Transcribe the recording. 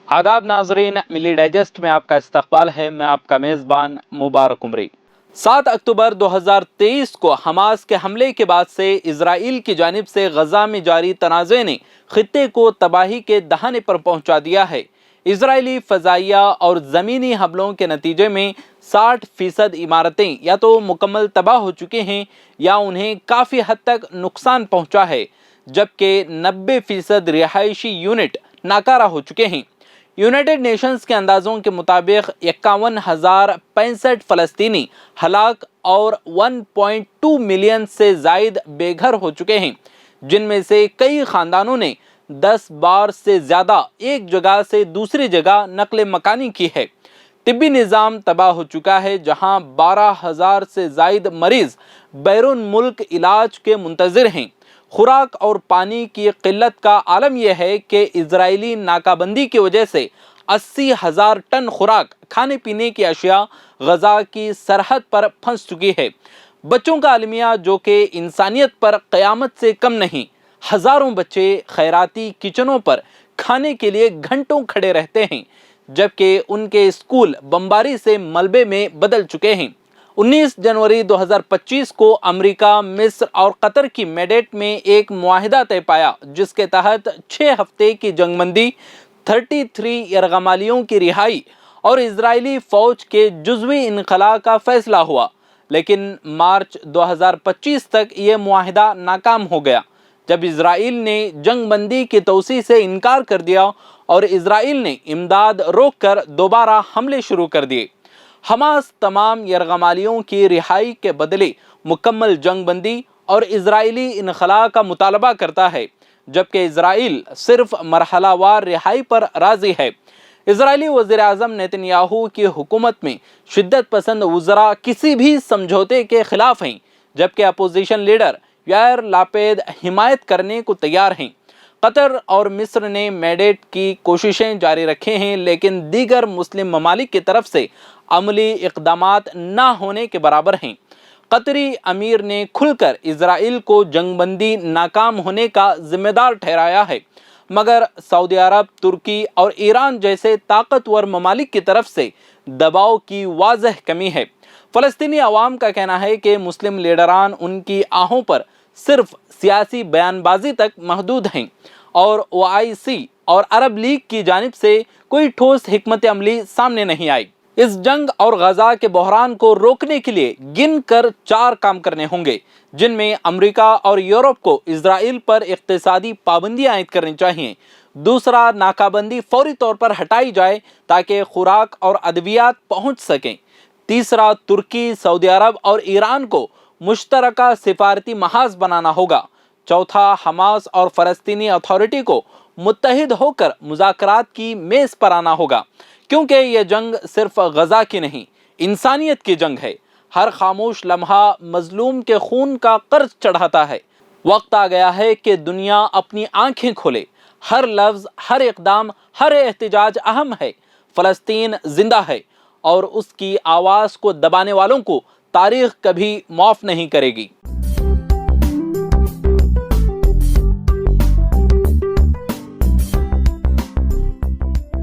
आदाब नाजरीन, मिली डाइजेस्ट में आपका इस्तकबाल है। मैं आपका मेज़बान मुबारक उमरी। 7 अक्टूबर 2023 को हमास के हमले के बाद से इजराइल की जानिब से गजा में जारी तनाज़े ने खित्ते को तबाही के दहाने पर पहुंचा दिया है। इजरायली फ़ज़ाइया और ज़मीनी हमलों के नतीजे में 60% इमारतें या तो मुकम्मल तबाह हो चुकी हैं या उन्हें काफ़ी हद तक नुकसान पहुंचा है, जबकि 90% रिहायशी यूनिट नाकारा हो चुके हैं। यूनाइटेड नेशंस के अंदाज़ों के मुताबिक 51,065 फ़लस्तीनी हलाक और 1.2 मिलियन से ज़ायद बेघर हो चुके हैं, जिनमें से कई ख़ानदानों ने 10 बार से ज़्यादा एक जगह से दूसरी जगह नकल मकानी की है। तिब्बी निज़ाम तबाह हो चुका है, जहां 12,000 से ज़ायद मरीज़ बैरून मुल्क इलाज के मुंतज़िर हैं। खुराक और पानी की किल्लत का आलम यह है कि इजरायली नाकाबंदी की वजह से 80,000 टन खुराक खाने पीने की अशिया गजा की सरहद पर फंस चुकी है। बच्चों का अलमिया जो कि इंसानियत पर क़यामत से कम नहीं, हज़ारों बच्चे खैराती किचनों पर खाने के लिए घंटों खड़े रहते हैं, जबकि उनके स्कूल बमबारी से मलबे में बदल चुके हैं। 19 जनवरी 2025 को अमेरिका, मिस्र और कतर की मेडेट में एक मुआहिदा तय पाया, जिसके तहत 6 हफ्ते की जंगबंदी, 33 यरगमालियों की रिहाई और इजरायली फौज के जुज़वी इनखला का फैसला हुआ। लेकिन मार्च 2025 तक ये मुआहिदा नाकाम हो गया, जब इजराइल ने जंगबंदी की तोसी से इनकार कर दिया और इजराइल ने इमदाद रोककर दोबारा हमले शुरू कर दिए। हमास तमाम यरगमालियों की रिहाई के बदले मुकम्मल जंगबंदी और इजरायली इनखला का मुतालबा करता है, जबकि इजराइल सिर्फ मरहलावार रिहाई पर राजी है। इजरायली वज़ीर आज़म नेतन्याहू की हुकूमत में शिद्दत पसंद वज़रा किसी भी समझौते के खिलाफ हैं, जबकि अपोजिशन लीडर यायर लापेद हिमायत करने को तैयार हैं। कतर और मिस्र ने मेडेट की कोशिशें जारी रखे हैं, लेकिन दीगर मुस्लिम ममालिक की तरफ से अमली इक़दामात ना होने के बराबर हैं। कतरी अमीर ने खुलकर इजराइल को जंगबंदी नाकाम होने का जिम्मेदार ठहराया है, मगर सऊदी अरब, तुर्की और ईरान जैसे ताकतवर ममालिक की तरफ से दबाव की वाज़ह कमी है। फ़लस्तीनी अवाम का कहना है कि मुस्लिम लीडरान उनकी आहों पर सिर्फ सियासी बयानबाजी तक महदूद हैं और OIC और अरब लीग की जानिब से कोई ठोस हिकमत अमली सामने नहीं आई। इस जंग और गजा के बहरान को रोकने के लिए गिन कर 4 काम करने होंगे, जिनमें अमेरिका और यूरोप को इजराइल पर इक़्तिसादी पाबंदियां आयद करनी चाहिए। दूसरा, नाकाबंदी फौरी तौर पर हटाई जाए ताकि खुराक और अद्वियात पहुंच सकें। तीसरा, तुर्की, सऊदी अरब और ईरान को मुश्तरका सिफारती महाज बनाना होगा। चौथा, हमास और फ़लस्तीनी अथॉरिटी को मुत्तहिद होकर मुज़ाकरात की मेज़ पर आना होगा, क्योंकि यह जंग सिर्फ गजा की नहीं, इंसानियत की जंग है। हर खामोश लम्हा मजलूम के खून का कर्ज चढ़ाता है। वक्त आ गया है कि दुनिया अपनी आंखें खोले। हर लफ्ज़, हर इक़दाम, हर एहतिजाज अहम है। फ़लस्तीन जिंदा है और उसकी आवाज़ को दबाने वालों को तारीख़ कभी माफ़ नहीं करेगी।